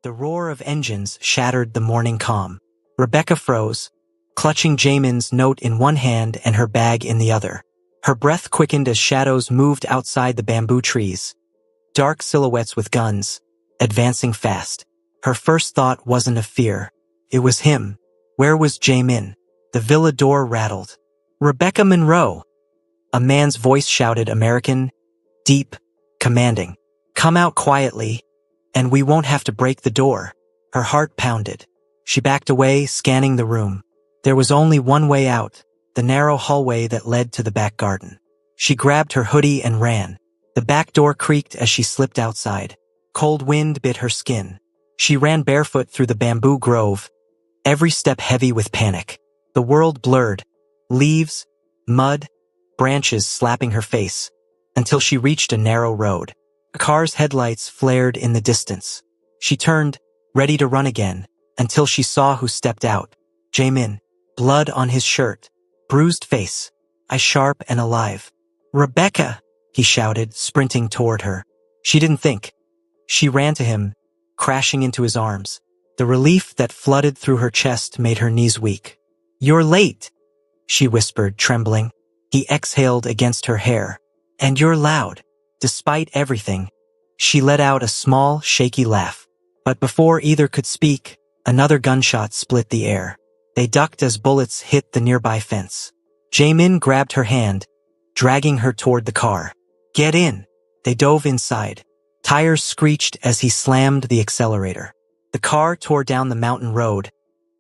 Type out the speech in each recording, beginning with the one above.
The roar of engines shattered the morning calm. Rebecca froze, clutching Jamin's note in one hand and her bag in the other. Her breath quickened as shadows moved outside the bamboo trees. Dark silhouettes with guns, advancing fast. Her first thought wasn't of fear. It was him. Where was Jamin? The villa door rattled. "Rebecca Monroe!" A man's voice shouted, American, deep, commanding. "Come out quietly, and we won't have to break the door." Her heart pounded. She backed away, scanning the room. There was only one way out, the narrow hallway that led to the back garden. She grabbed her hoodie and ran. The back door creaked as she slipped outside. Cold wind bit her skin. She ran barefoot through the bamboo grove, every step heavy with panic. The world blurred. Leaves, mud, branches slapping her face, until she reached a narrow road. A car's headlights flared in the distance. She turned, ready to run again, until she saw who stepped out. Jamin, blood on his shirt, bruised face, eyes sharp and alive. "Rebecca!" he shouted, sprinting toward her. She didn't think. She ran to him, crashing into his arms. The relief that flooded through her chest made her knees weak. "You're late," she whispered, trembling. He exhaled against her hair. "And you're loud." Despite everything, she let out a small, shaky laugh. But before either could speak, another gunshot split the air. They ducked as bullets hit the nearby fence. Jamin grabbed her hand, dragging her toward the car. "Get in." They dove inside. Tires screeched as he slammed the accelerator. The car tore down the mountain road,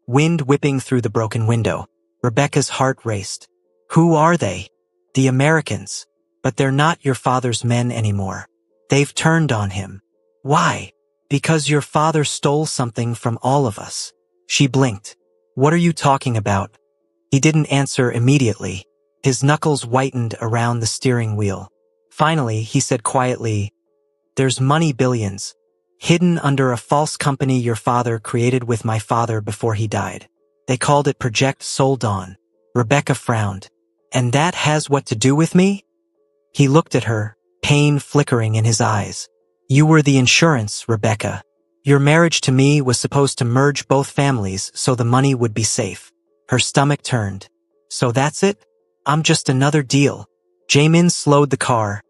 wind whipping through the broken window. Rebecca's heart raced. "Who are they?" "The Americans. But they're not your father's men anymore. They've turned on him." "Why?" "Because your father stole something from all of us." She blinked. "What are you talking about?" He didn't answer immediately. His knuckles whitened around the steering wheel. Finally, he said quietly, "There's money, billions, hidden under a false company your father created with my father before he died. They called it Project Soul Dawn." Rebecca frowned. "And that has what to do with me?" He looked at her, pain flickering in his eyes. "You were the insurance, Rebecca. Your marriage to me was supposed to merge both families so the money would be safe." Her stomach turned. "So that's it? I'm just another deal." Jamin slowed the car,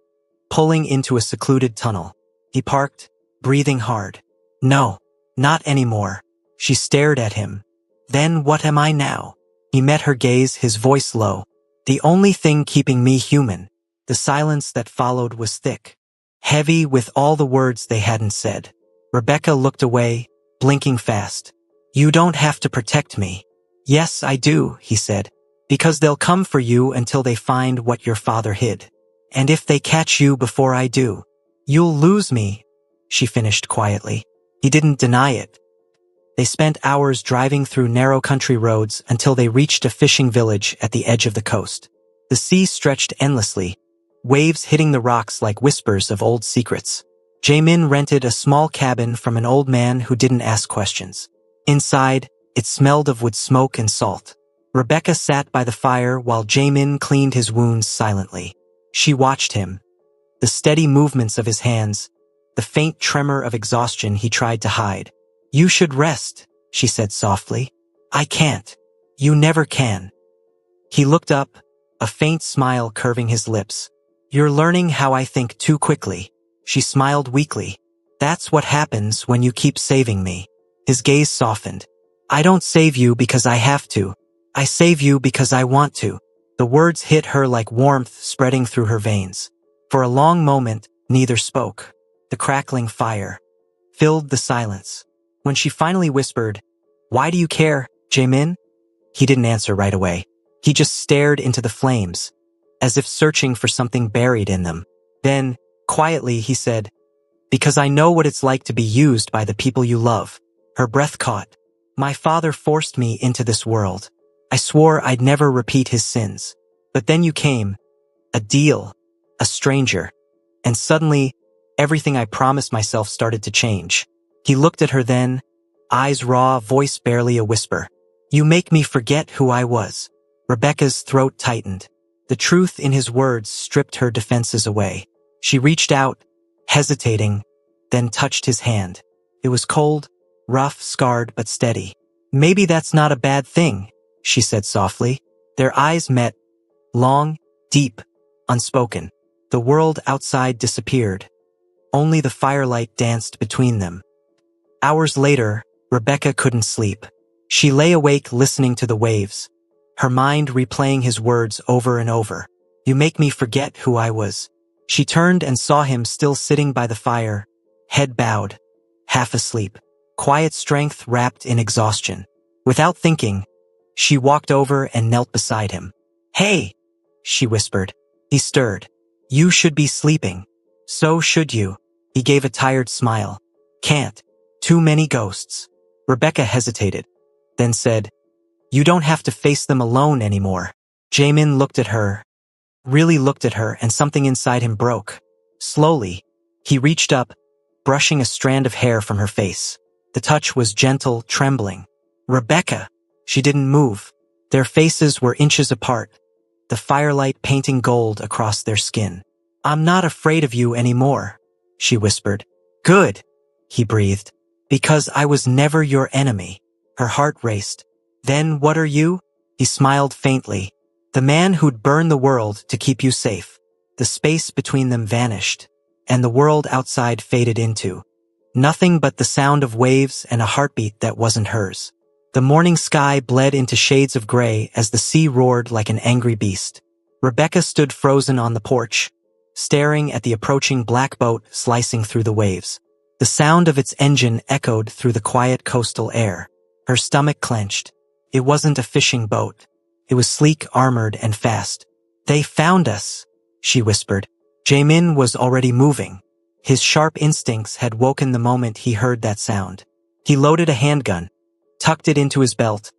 pulling into a secluded tunnel. He parked, breathing hard. "No, not anymore." She stared at him. "Then what am I now?" He met her gaze, his voice low. "The only thing keeping me human." The silence that followed was thick, heavy with all the words they hadn't said. Rebecca looked away, blinking fast. "You don't have to protect me." "Yes, I do," he said. "Because they'll come for you until they find what your father hid. And if they catch you before I do, you'll lose me," she finished quietly. He didn't deny it. They spent hours driving through narrow country roads until they reached a fishing village at the edge of the coast. The sea stretched endlessly, waves hitting the rocks like whispers of old secrets. Jamin rented a small cabin from an old man who didn't ask questions. Inside, it smelled of wood smoke and salt. Rebecca sat by the fire while Jamin cleaned his wounds silently. She watched him. The steady movements of his hands, the faint tremor of exhaustion he tried to hide. "You should rest," she said softly. "I can't. You never can." He looked up, a faint smile curving his lips. "You're learning how I think too quickly." She smiled weakly. "That's what happens when you keep saving me." His gaze softened. "I don't save you because I have to. I save you because I want to." The words hit her like warmth spreading through her veins. For a long moment, neither spoke. The crackling fire filled the silence. When she finally whispered, "Why do you care, Jamin?" He didn't answer right away. He just stared into the flames, as if searching for something buried in them. Then, quietly, he said, "Because I know what it's like to be used by the people you love." Her breath caught. "My father forced me into this world. I swore I'd never repeat his sins. But then you came. A deal. A stranger. And suddenly, everything I promised myself started to change." He looked at her then, eyes raw, voice barely a whisper. "You make me forget who I was." Rebecca's throat tightened. The truth in his words stripped her defenses away. She reached out, hesitating, then touched his hand. It was cold, rough, scarred, but steady. Maybe that's not a bad thing, she said softly. Their eyes met, long, deep, unspoken. The world outside disappeared. Only the firelight danced between them. Hours later, Rebecca couldn't sleep. She lay awake listening to the waves, her mind replaying his words over and over. You make me forget who I was. She turned and saw him still sitting by the fire, head bowed, half asleep, quiet strength wrapped in exhaustion. Without thinking, she walked over and knelt beside him. Hey, she whispered. He stirred. You should be sleeping. So should you. He gave a tired smile. Can't. Too many ghosts. Rebecca hesitated, then said, You don't have to face them alone anymore. Jamin looked at her, really looked at her, and something inside him broke. Slowly, he reached up, brushing a strand of hair from her face. The touch was gentle, trembling. Rebecca! She didn't move. Their faces were inches apart, the firelight painting gold across their skin. I'm not afraid of you anymore, she whispered. Good, he breathed. Because I was never your enemy. Her heart raced. Then what are you? He smiled faintly. The man who'd burn the world to keep you safe. The space between them vanished, and the world outside faded into nothing but the sound of waves and a heartbeat that wasn't hers. The morning sky bled into shades of gray as the sea roared like an angry beast. Rebecca stood frozen on the porch, staring at the approaching black boat slicing through the waves. The sound of its engine echoed through the quiet coastal air. Her stomach clenched. It wasn't a fishing boat. It was sleek, armored, and fast. They found us, she whispered. Jamin was already moving. His sharp instincts had woken the moment he heard that sound. He loaded a handgun, tucked it into his belt,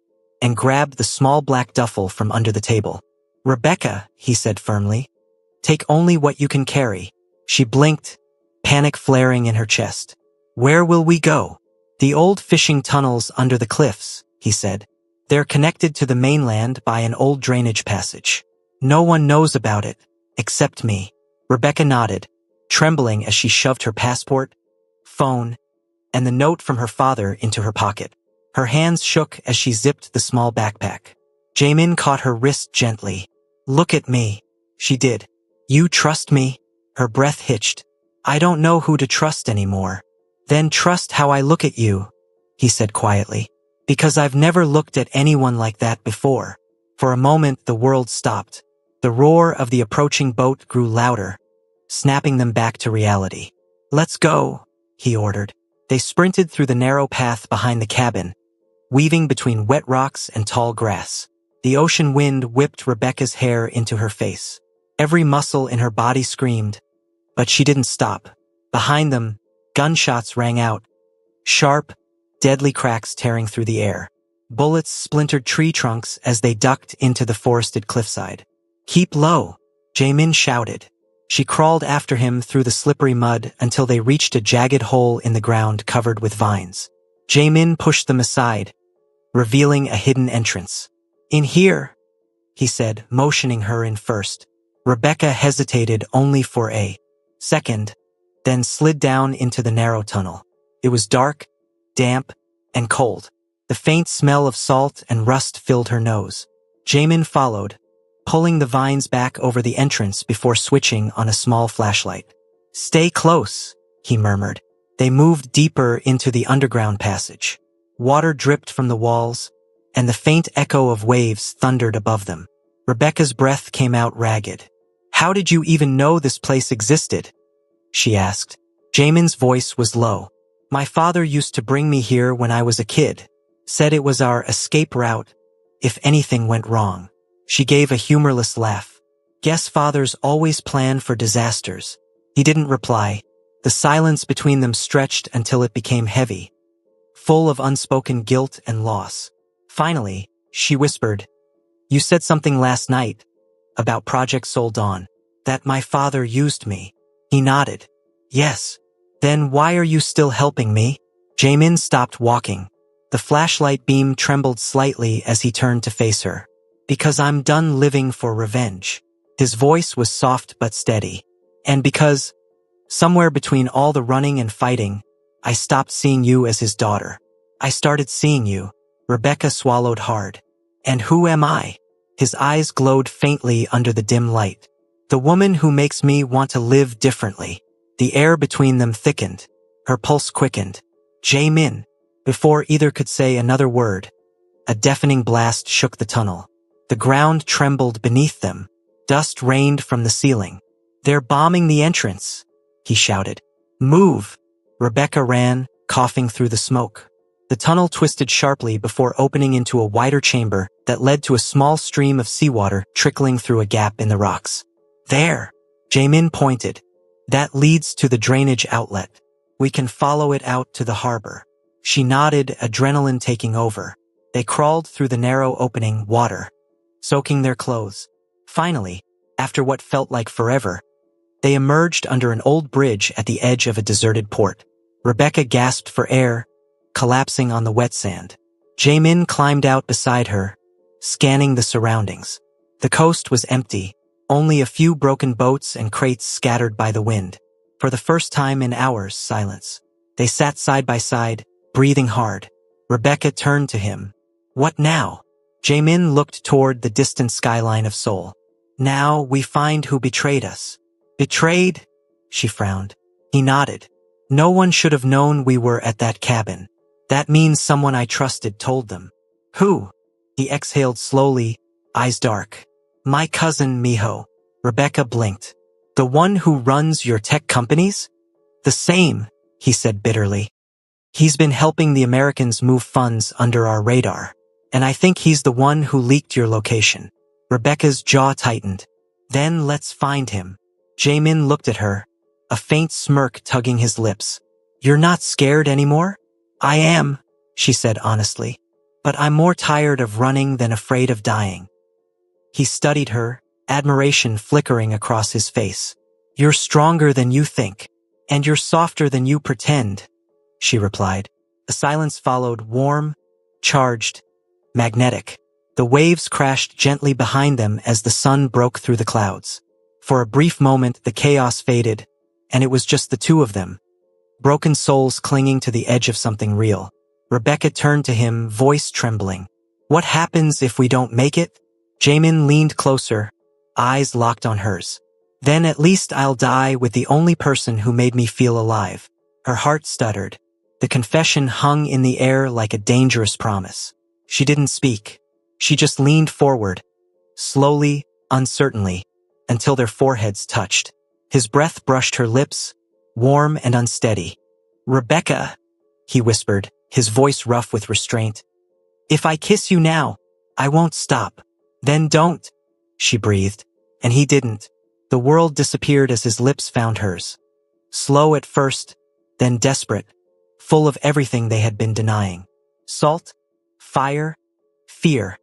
and grabbed the small black duffel from under the table. Rebecca, he said firmly, take only what you can carry. She blinked, panic flaring in her chest. Where will we go? The old fishing tunnels under the cliffs, he said. They're connected to the mainland by an old drainage passage. No one knows about it, except me. Rebecca nodded, trembling as she shoved her passport, phone, and the note from her father into her pocket. Her hands shook as she zipped the small backpack. Jamin caught her wrist gently. Look at me. She did. You trust me? Her breath hitched. I don't know who to trust anymore. Then trust how I look at you, he said quietly. Because I've never looked at anyone like that before. For a moment the world stopped. The roar of the approaching boat grew louder, snapping them back to reality. Let's go, he ordered. They sprinted through the narrow path behind the cabin, weaving between wet rocks and tall grass. The ocean wind whipped Rebecca's hair into her face. Every muscle in her body screamed, but she didn't stop. Behind them, gunshots rang out, sharp, deadly cracks tearing through the air. Bullets splintered tree trunks as they ducked into the forested cliffside. Keep low, Jamin shouted. She crawled after him through the slippery mud until they reached a jagged hole in the ground covered with vines. Jamin pushed them aside, revealing a hidden entrance. In here, he said, motioning her in first. Rebecca hesitated only for a second, then slid down into the narrow tunnel. It was dark, damp, and cold. The faint smell of salt and rust filled her nose. Jamin followed, pulling the vines back over the entrance before switching on a small flashlight. Stay close, he murmured. They moved deeper into the underground passage. Water dripped from the walls, and the faint echo of waves thundered above them. Rebecca's breath came out ragged. How did you even know this place existed? She asked. Jamin's voice was low. My father used to bring me here when I was a kid. Said it was our escape route, if anything went wrong. She gave a humorless laugh. Guess fathers always plan for disasters. He didn't reply. The silence between them stretched until it became heavy, full of unspoken guilt and loss. Finally, she whispered, You said something last night about Project Soul Dawn, that my father used me. He nodded. Yes. Then why are you still helping me? Jamin stopped walking. The flashlight beam trembled slightly as he turned to face her. Because I'm done living for revenge. His voice was soft but steady. And because, somewhere between all the running and fighting, I stopped seeing you as his daughter. I started seeing you. Rebecca swallowed hard. And who am I? His eyes glowed faintly under the dim light. The woman who makes me want to live differently. The air between them thickened. Her pulse quickened. Jae-min. Before either could say another word, a deafening blast shook the tunnel. The ground trembled beneath them. Dust rained from the ceiling. They're bombing the entrance, he shouted. Move! Rebecca ran, coughing through the smoke. The tunnel twisted sharply before opening into a wider chamber that led to a small stream of seawater trickling through a gap in the rocks. There! Jae-min pointed. That leads to the drainage outlet. We can follow it out to the harbor. She nodded, adrenaline taking over. They crawled through the narrow opening, water, soaking their clothes. Finally, after what felt like forever, they emerged under an old bridge at the edge of a deserted port. Rebecca gasped for air, collapsing on the wet sand. Jae-min climbed out beside her, scanning the surroundings. The coast was empty, only a few broken boats and crates scattered by the wind. For the first time in hours, silence. They sat side by side, breathing hard. Rebecca turned to him. What now? Jae-min looked toward the distant skyline of Seoul. Now we find who betrayed us. Betrayed? She frowned. He nodded. No one should have known we were at that cabin. That means someone I trusted told them. Who? He exhaled slowly, eyes dark. My cousin Miho. Rebecca blinked. The one who runs your tech companies? The same, he said bitterly. He's been helping the Americans move funds under our radar. And I think he's the one who leaked your location. Rebecca's jaw tightened. Then let's find him. Jae-min looked at her, a faint smirk tugging his lips. You're not scared anymore? I am, she said honestly. But I'm more tired of running than afraid of dying. He studied her, admiration flickering across his face. You're stronger than you think. And you're softer than you pretend, she replied. A silence followed, warm, charged, magnetic. The waves crashed gently behind them as the sun broke through the clouds. For a brief moment, the chaos faded, and it was just the two of them. Broken souls clinging to the edge of something real. Rebecca turned to him, voice trembling. What happens if we don't make it? Jae-min leaned closer, eyes locked on hers. Then at least I'll die with the only person who made me feel alive. Her heart stuttered. The confession hung in the air like a dangerous promise. She didn't speak. She just leaned forward, slowly, uncertainly, until their foreheads touched. His breath brushed her lips, warm and unsteady. Rebecca, he whispered, his voice rough with restraint. If I kiss you now, I won't stop. Then don't, she breathed, and he didn't. The world disappeared as his lips found hers. Slow at first, then desperate, full of everything they had been denying. Salt, fire, fear,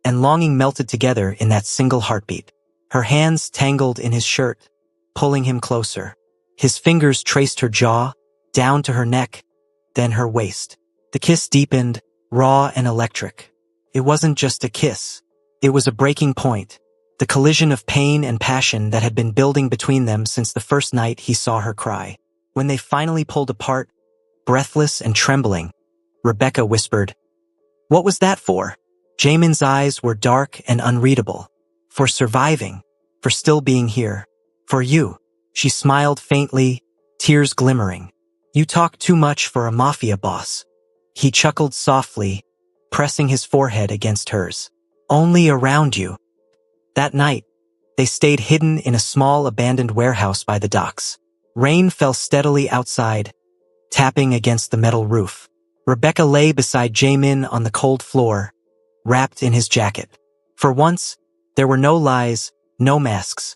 and longing melted together in that single heartbeat. Her hands tangled in his shirt, pulling him closer. His fingers traced her jaw, down to her neck, then her waist. The kiss deepened, raw and electric. It wasn't just a kiss. It was a breaking point, the collision of pain and passion that had been building between them since the first night he saw her cry. When they finally pulled apart, breathless and trembling, Rebecca whispered, "What was that for?" Jaemin's eyes were dark and unreadable. For surviving, for still being here, for you. She smiled faintly, tears glimmering. You talk too much for a Mafia boss. He chuckled softly, pressing his forehead against hers. Only around you. That night, they stayed hidden in a small abandoned warehouse by the docks. Rain fell steadily outside, tapping against the metal roof. Rebecca lay beside Jaemin on the cold floor, wrapped in his jacket. For once, there were no lies, no masks.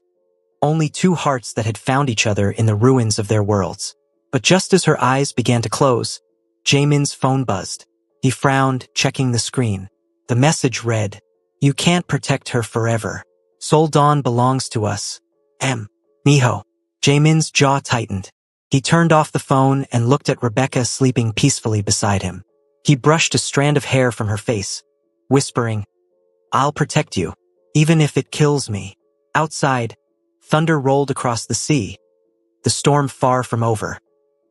Only two hearts that had found each other in the ruins of their worlds. But just as her eyes began to close, Jaemin's phone buzzed. He frowned, checking the screen. The message read, "You can't protect her forever. Seoul Dawn belongs to us. Miho." Jaemin's jaw tightened. He turned off the phone and looked at Rebecca sleeping peacefully beside him. He brushed a strand of hair from her face, whispering, "I'll protect you, even if it kills me." Outside, thunder rolled across the sea, the storm far from over.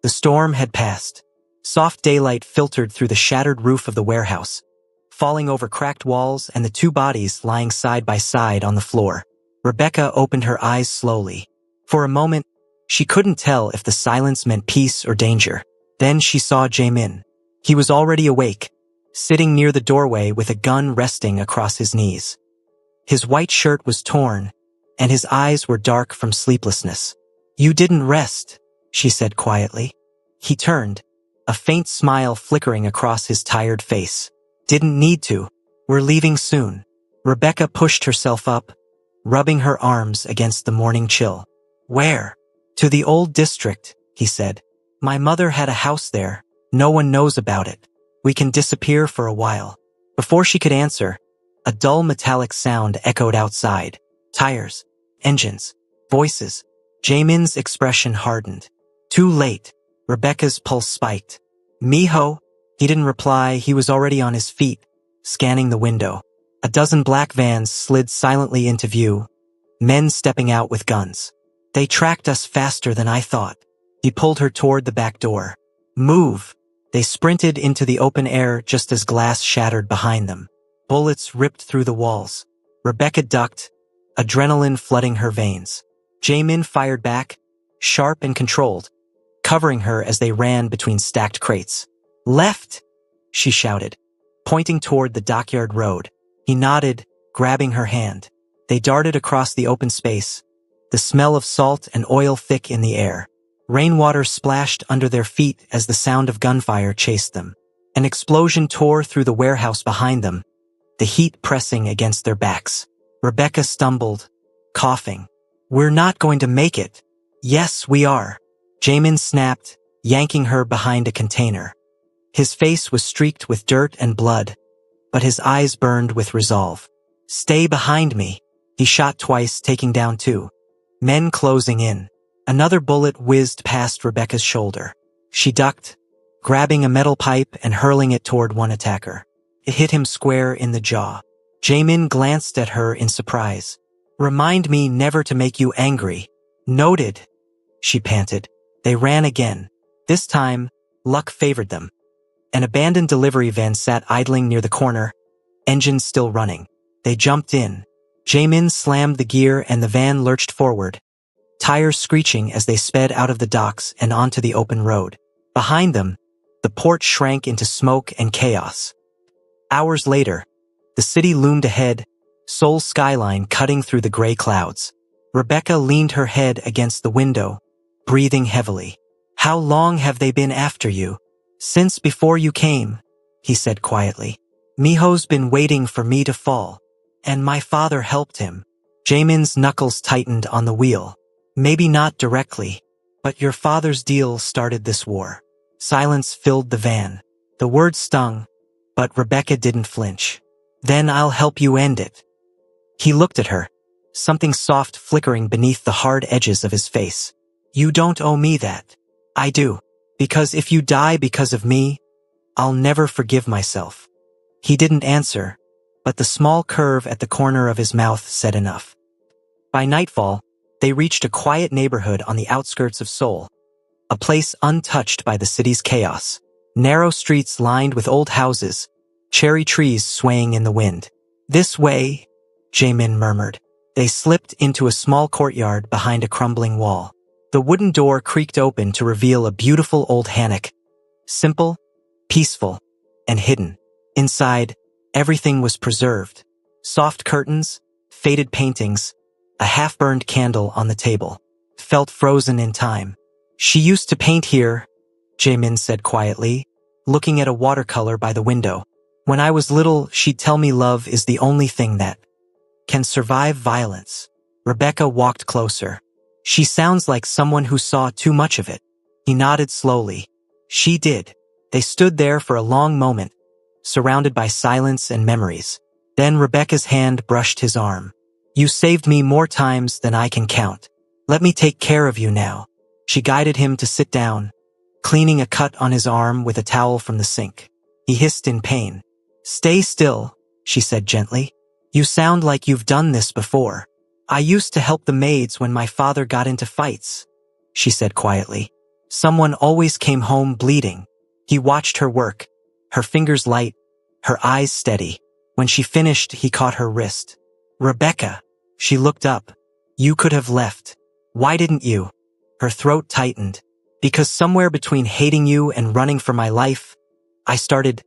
The storm had passed. Soft daylight filtered through the shattered roof of the warehouse, falling over cracked walls and the two bodies lying side by side on the floor. Rebecca opened her eyes slowly. For a moment, she couldn't tell if the silence meant peace or danger. Then she saw Jaemin. He was already awake, sitting near the doorway with a gun resting across his knees. His white shirt was torn, and his eyes were dark from sleeplessness. "You didn't rest," she said quietly. He turned, a faint smile flickering across his tired face. "Didn't need to. We're leaving soon." Rebecca pushed herself up, rubbing her arms against the morning chill. "Where?" "To the old district," he said. "My mother had a house there. No one knows about it. We can disappear for a while." Before she could answer, a dull metallic sound echoed outside. Tires, engines, voices. Jaemin's expression hardened. Too late. Rebecca's pulse spiked. "Miho?" He didn't reply. He was already on his feet, scanning the window. A dozen black vans slid silently into view, men stepping out with guns. "They tracked us faster than I thought." He pulled her toward the back door. "Move." They sprinted into the open air just as glass shattered behind them. Bullets ripped through the walls. Rebecca ducked, adrenaline flooding her veins. Jaemin fired back, sharp and controlled, covering her as they ran between stacked crates. "Left!" she shouted, pointing toward the dockyard road. He nodded, grabbing her hand. They darted across the open space, the smell of salt and oil thick in the air. Rainwater splashed under their feet as the sound of gunfire chased them. An explosion tore through the warehouse behind them, the heat pressing against their backs. Rebecca stumbled, coughing. "We're not going to make it." "Yes, we are." Jaemin snapped, yanking her behind a container. His face was streaked with dirt and blood, but his eyes burned with resolve. "Stay behind me." He shot twice, taking down two. Men closing in. Another bullet whizzed past Rebecca's shoulder. She ducked, grabbing a metal pipe and hurling it toward one attacker. It hit him square in the jaw. Jaemin glanced at her in surprise. "Remind me never to make you angry." "Noted," she panted. They ran again. This time, luck favored them. An abandoned delivery van sat idling near the corner, engines still running. They jumped in. Jaemin slammed the gear and the van lurched forward, tires screeching as they sped out of the docks and onto the open road. Behind them, the port shrank into smoke and chaos. Hours later, the city loomed ahead, Seoul's skyline cutting through the gray clouds. Rebecca leaned her head against the window, breathing heavily. "How long have they been after you?" "Since before you came," he said quietly. "Miho's been waiting for me to fall, and my father helped him." Jaemin's knuckles tightened on the wheel. "Maybe not directly, but your father's deal started this war." Silence filled the van. The words stung, but Rebecca didn't flinch. "Then I'll help you end it." He looked at her, something soft flickering beneath the hard edges of his face. "You don't owe me that." "I do. Because if you die because of me, I'll never forgive myself." He didn't answer, but the small curve at the corner of his mouth said enough. By nightfall, they reached a quiet neighborhood on the outskirts of Seoul, a place untouched by the city's chaos. Narrow streets lined with old houses, cherry trees swaying in the wind. "This way," Jaemin murmured. They slipped into a small courtyard behind a crumbling wall. The wooden door creaked open to reveal a beautiful old hanok, simple, peaceful, and hidden. Inside, everything was preserved. Soft curtains, faded paintings, a half-burned candle on the table. Felt frozen in time. "She used to paint here," Jaemin said quietly, looking at a watercolor by the window. "When I was little, she'd tell me love is the only thing that can survive violence." Rebecca walked closer. "She sounds like someone who saw too much of it." He nodded slowly. "She did." They stood there for a long moment, surrounded by silence and memories. Then Rebecca's hand brushed his arm. "You saved me more times than I can count. Let me take care of you now." She guided him to sit down, cleaning a cut on his arm with a towel from the sink. He hissed in pain. "Stay still," she said gently. "You sound like you've done this before." "I used to help the maids when my father got into fights," she said quietly. "Someone always came home bleeding. He watched her work, her fingers light, her eyes steady. When she finished, he caught her wrist. "Rebecca." She looked up. "You could have left. Why didn't you?" Her throat tightened. "Because somewhere between hating you and running for my life, I started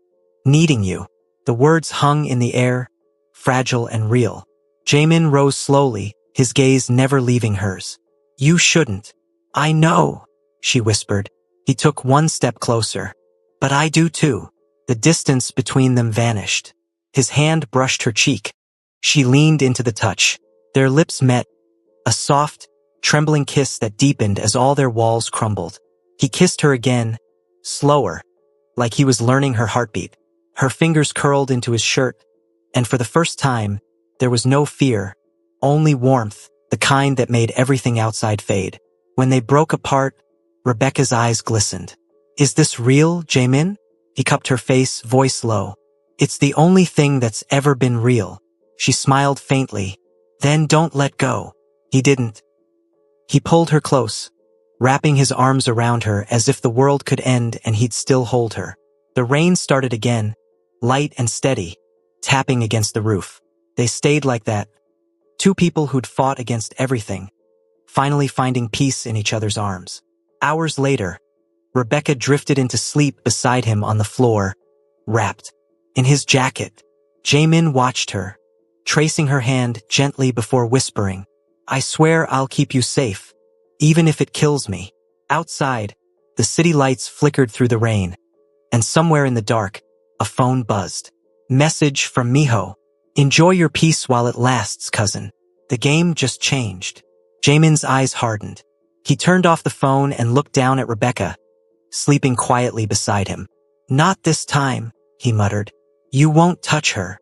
needing you." The words hung in the air, fragile and real. Jamin rose slowly, his gaze never leaving hers. "You shouldn't." "I know," she whispered. He took one step closer. "But I do too." The distance between them vanished. His hand brushed her cheek. She leaned into the touch. Their lips met, a soft, trembling kiss that deepened as all their walls crumbled. He kissed her again, slower, like he was learning her heartbeat. Her fingers curled into his shirt, and for the first time, there was no fear, only warmth, the kind that made everything outside fade. When they broke apart, Rebecca's eyes glistened. "Is this real, Jamin?" He cupped her face, voice low. "It's the only thing that's ever been real." She smiled faintly. "Then don't let go." He didn't. He pulled her close, wrapping his arms around her as if the world could end and he'd still hold her. The rain started again, light and steady, tapping against the roof. They stayed like that, two people who'd fought against everything, finally finding peace in each other's arms. Hours later, Rebecca drifted into sleep beside him on the floor, wrapped in his jacket. Jamin watched her, tracing her hand gently before whispering, "I swear I'll keep you safe, even if it kills me." Outside, the city lights flickered through the rain, and somewhere in the dark, a phone buzzed. Message from Miho. "Enjoy your peace while it lasts, cousin. The game just changed." Jamin's eyes hardened. He turned off the phone and looked down at Rebecca, sleeping quietly beside him. "Not this time," he muttered. "You won't touch her."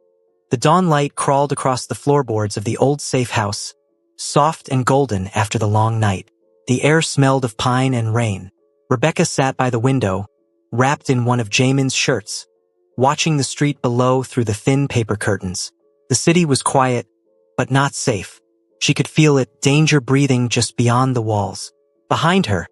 The dawn light crawled across the floorboards of the old safe house, soft and golden after the long night. The air smelled of pine and rain. Rebecca sat by the window, wrapped in one of Jamin's shirts, watching the street below through the thin paper curtains. The city was quiet, but not safe. She could feel it, danger breathing just beyond the walls. Behind her,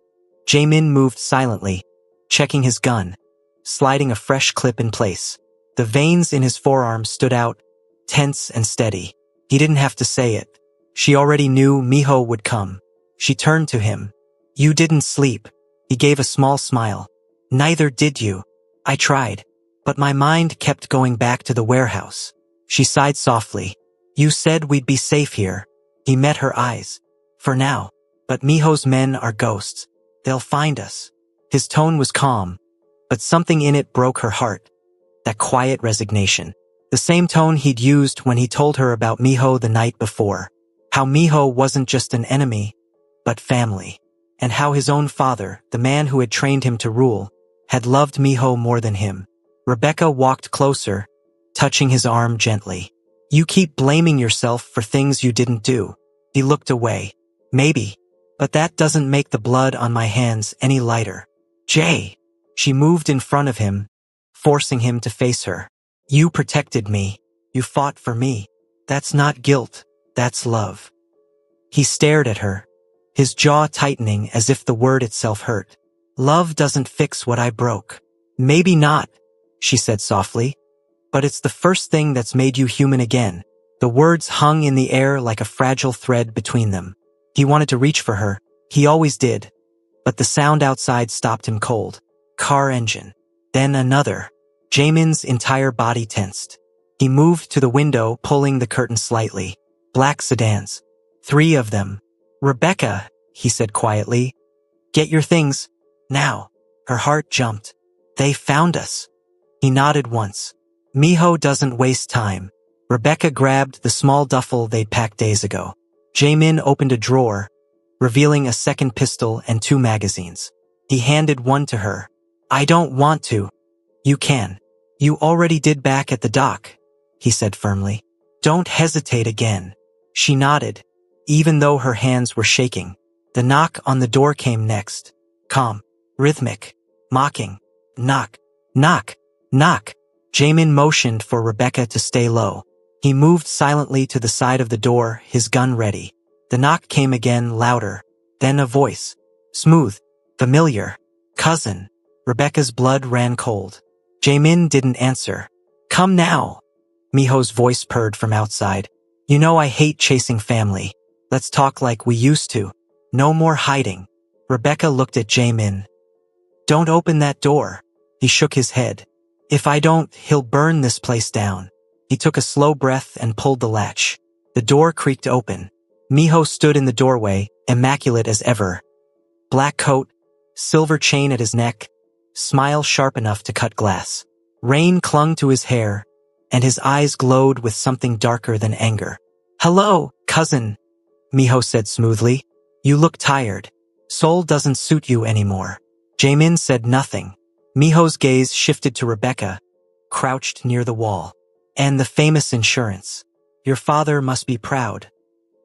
Jamin moved silently, checking his gun, sliding a fresh clip in place. The veins in his forearm stood out, tense and steady. He didn't have to say it. She already knew Miho would come. She turned to him. "You didn't sleep." He gave a small smile. "Neither did you. I tried, but my mind kept going back to the warehouse." She sighed softly. "You said we'd be safe here." He met her eyes. "For now. But Miho's men are ghosts. They'll find us." His tone was calm, but something in it broke her heart. That quiet resignation. The same tone he'd used when he told her about Miho the night before. How Miho wasn't just an enemy, but family. And how his own father, the man who had trained him to rule, had loved Miho more than him. Rebecca walked closer, touching his arm gently. "You keep blaming yourself for things you didn't do." He looked away. "Maybe, but that doesn't make the blood on my hands any lighter." "Jay." She moved in front of him, forcing him to face her. "You protected me. You fought for me. That's not guilt, that's love." He stared at her, his jaw tightening as if the word itself hurt. "Love doesn't fix what I broke." "Maybe not," she said softly, "but it's the first thing that's made you human again." The words hung in the air like a fragile thread between them. He wanted to reach for her. He always did. But the sound outside stopped him cold. Car engine. Then another. Jamin's entire body tensed. He moved to the window, pulling the curtain slightly. Black sedans. 3 of them. "Rebecca," he said quietly. "Get your things. Now." Her heart jumped. "They found us." He nodded once. Miho doesn't waste time. Rebecca grabbed the small duffel they'd packed days ago. Jamin opened a drawer, revealing a second pistol and 2 magazines. He handed one to her. "I don't want to." "You can. You already did back at the dock," he said firmly. "Don't hesitate again." She nodded, even though her hands were shaking. The knock on the door came next. Calm, rhythmic, mocking. Knock, knock, knock. Jamin motioned for Rebecca to stay low. He moved silently to the side of the door, his gun ready. The knock came again, louder. Then a voice. Smooth, familiar. "Cousin." Rebecca's blood ran cold. Jaemin didn't answer. Come now. Miho's voice purred from outside. You know I hate chasing family. Let's talk like we used to. No more hiding. Rebecca looked at Jaemin. Don't open that door. He shook his head. If I don't, he'll burn this place down. He took a slow breath and pulled the latch. The door creaked open. Miho stood in the doorway, immaculate as ever. Black coat, silver chain at his neck, smile sharp enough to cut glass. Rain clung to his hair, and his eyes glowed with something darker than anger. Hello, cousin, Miho said smoothly. You look tired. Soul doesn't suit you anymore. Jaemin said nothing. Miho's gaze shifted to Rebecca, crouched near the wall. And the famous insurance. Your father must be proud.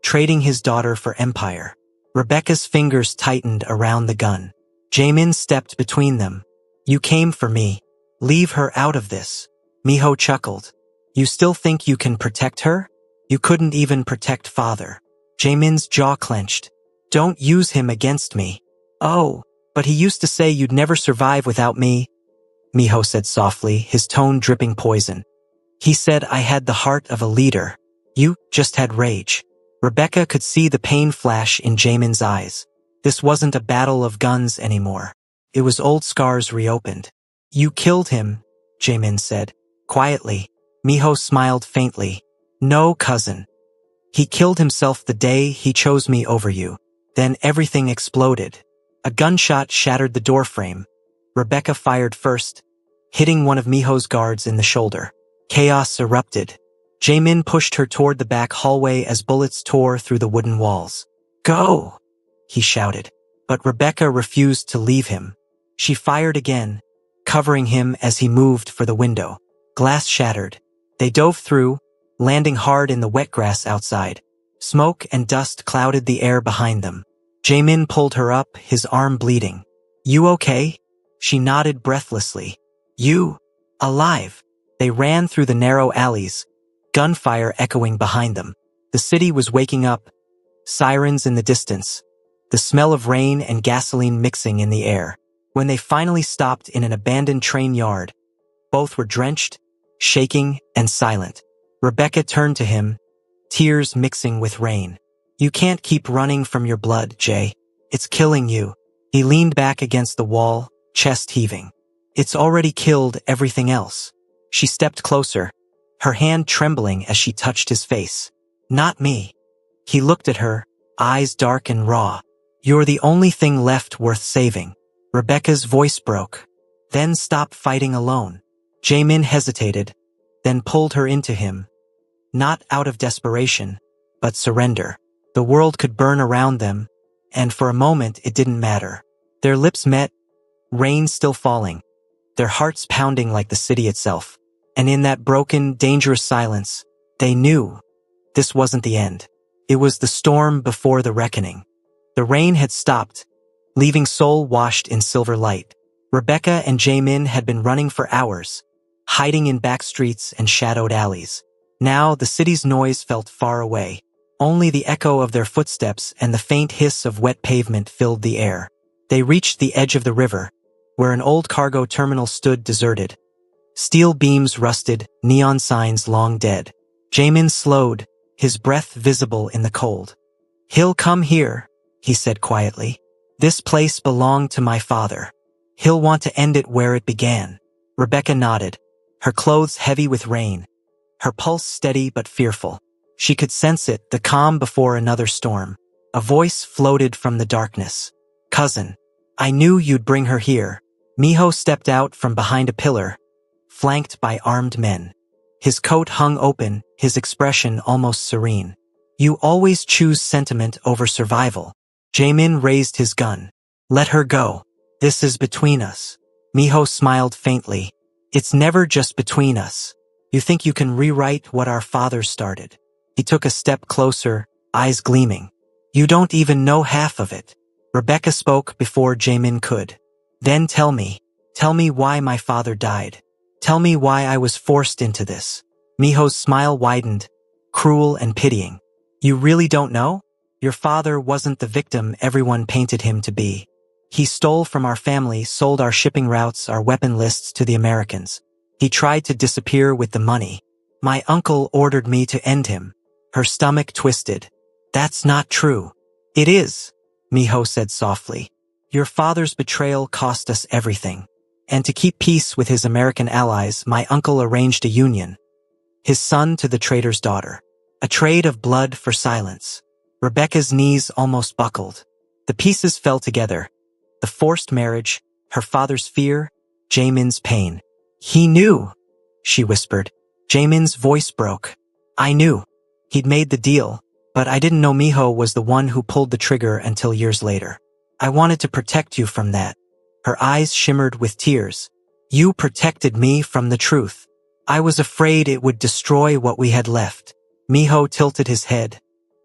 Trading his daughter for empire. Rebecca's fingers tightened around the gun. Jaemin stepped between them. You came for me. Leave her out of this. Miho chuckled. You still think you can protect her? You couldn't even protect father. Jaemin's jaw clenched. Don't use him against me. Oh, but he used to say you'd never survive without me, Miho said softly, his tone dripping poison. He said I had the heart of a leader. You just had rage. Rebecca could see the pain flash in Jaemin's eyes. This wasn't a battle of guns anymore. It was old scars reopened. You killed him, Jaemin said. Quietly, Miho smiled faintly. No, cousin. He killed himself the day he chose me over you. Then everything exploded. A gunshot shattered the doorframe. Rebecca fired first, hitting one of Miho's guards in the shoulder. Chaos erupted. Jaemin pushed her toward the back hallway as bullets tore through the wooden walls. Go! He shouted. But Rebecca refused to leave him. She fired again, covering him as he moved for the window. Glass shattered. They dove through, landing hard in the wet grass outside. Smoke and dust clouded the air behind them. Jaemin pulled her up, his arm bleeding. You okay? She nodded breathlessly. You? Alive? They ran through the narrow alleys, gunfire echoing behind them. The city was waking up, sirens in the distance, the smell of rain and gasoline mixing in the air. When they finally stopped in an abandoned train yard, both were drenched, shaking, and silent. Rebecca turned to him, tears mixing with rain. You can't keep running from your blood, Jay. It's killing you. He leaned back against the wall, chest heaving. It's already killed everything else. She stepped closer, her hand trembling as she touched his face. Not me. He looked at her, eyes dark and raw. You're the only thing left worth saving. Rebecca's voice broke. Then stop fighting alone. Jaemin hesitated, then pulled her into him. Not out of desperation, but surrender. The world could burn around them, and for a moment it didn't matter. Their lips met, rain still falling, their hearts pounding like the city itself. And in that broken, dangerous silence, they knew this wasn't the end. It was the storm before the reckoning. The rain had stopped, leaving Seoul washed in silver light. Rebecca and Jaemin had been running for hours, hiding in back streets and shadowed alleys. Now the city's noise felt far away. Only the echo of their footsteps and the faint hiss of wet pavement filled the air. They reached the edge of the river, where an old cargo terminal stood deserted. Steel beams rusted, neon signs long dead. Jaemin slowed, his breath visible in the cold. He'll come here, he said quietly. This place belonged to my father. He'll want to end it where it began. Rebecca nodded, her clothes heavy with rain, her pulse steady but fearful. She could sense it, the calm before another storm. A voice floated from the darkness. Cousin, I knew you'd bring her here. Miho stepped out from behind a pillar, flanked by armed men. His coat hung open, his expression almost serene. You always choose sentiment over survival. Jaemin raised his gun. Let her go. This is between us. Miho smiled faintly. It's never just between us. You think you can rewrite what our fathers started. He took a step closer, eyes gleaming. You don't even know half of it. Rebecca spoke before Jaemin could. Then tell me why my father died. Tell me why I was forced into this. Miho's smile widened, cruel and pitying. You really don't know? Your father wasn't the victim everyone painted him to be. He stole from our family, sold our shipping routes, our weapon lists to the Americans. He tried to disappear with the money. My uncle ordered me to end him. Her stomach twisted. That's not true. It is, Miho said softly. Your father's betrayal cost us everything. And to keep peace with his American allies, my uncle arranged a union. His son to the traitor's daughter. A trade of blood for silence. Rebecca's knees almost buckled. The pieces fell together. The forced marriage, her father's fear, Jamin's pain. He knew, she whispered. Jamin's voice broke. I knew. He'd made the deal, but I didn't know Miho was the one who pulled the trigger until years later. I wanted to protect you from that. Her eyes shimmered with tears. You protected me from the truth. I was afraid it would destroy what we had left. Miho tilted his head.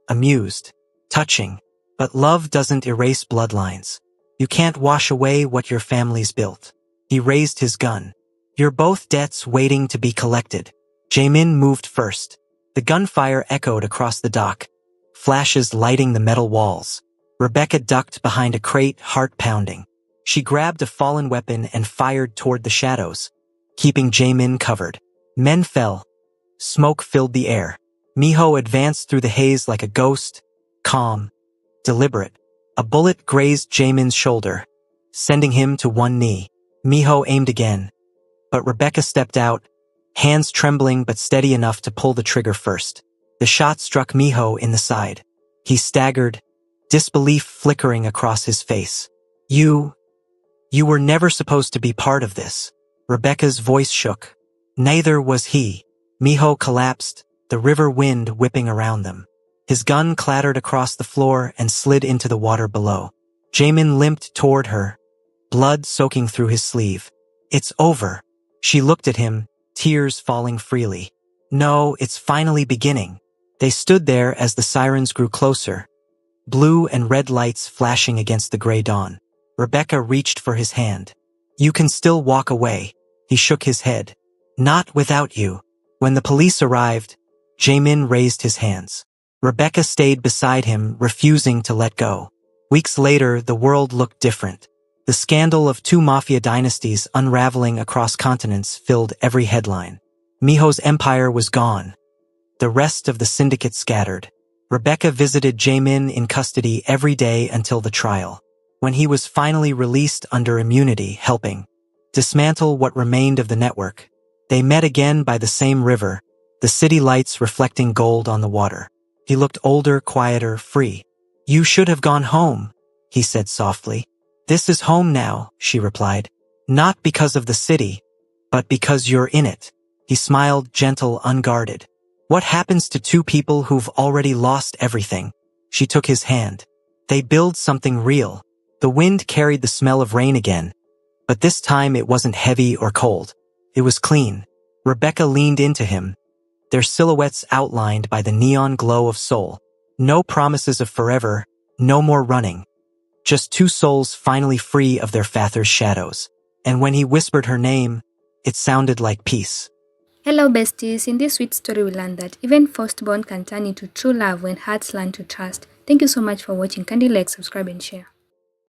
Amused. Touching. But love doesn't erase bloodlines. You can't wash away what your family's built. He raised his gun. You're both debts waiting to be collected. Jamin moved first. The gunfire echoed across the dock. Flashes lighting the metal walls. Rebecca ducked behind a crate, heart pounding. She grabbed a fallen weapon and fired toward the shadows, keeping Jamin covered. Men fell. Smoke filled the air. Miho advanced through the haze like a ghost, calm, deliberate. A bullet grazed Jamin's shoulder, sending him to one knee. Miho aimed again, but Rebecca stepped out, hands trembling but steady enough to pull the trigger first. The shot struck Miho in the side. He staggered, disbelief flickering across his face. You were never supposed to be part of this. Rebecca's voice shook. Neither was he. Miho collapsed, the river wind whipping around them. His gun clattered across the floor and slid into the water below. Jamin limped toward her, blood soaking through his sleeve. It's over. She looked at him, tears falling freely. No, it's finally beginning. They stood there as the sirens grew closer, blue and red lights flashing against the gray dawn. Rebecca reached for his hand. You can still walk away. He shook his head. Not without you. When the police arrived, Jamin raised his hands. Rebecca stayed beside him, refusing to let go. Weeks later, the world looked different. The scandal of two mafia dynasties unraveling across continents filled every headline. Miho's empire was gone. The rest of the syndicate scattered. Rebecca visited Jamin in custody every day until the trial. When he was finally released under immunity, helping dismantle what remained of the network, they met again by the same river, the city lights reflecting gold on the water. He looked older, quieter, free. You should have gone home, he said softly. This is home now, she replied. Not because of the city, but because you're in it. He smiled, gentle, unguarded. What happens to two people who've already lost everything? She took his hand. They build something real. The wind carried the smell of rain again, but this time it wasn't heavy or cold. It was clean. Rebecca leaned into him, their silhouettes outlined by the neon glow of soul. No promises of forever, no more running. Just two souls finally free of their father's shadows. And when he whispered her name, it sounded like peace. Hello besties, in this sweet story we learned that even firstborn can turn into true love when hearts learn to trust. Thank you so much for watching. Kindly like, subscribe and share.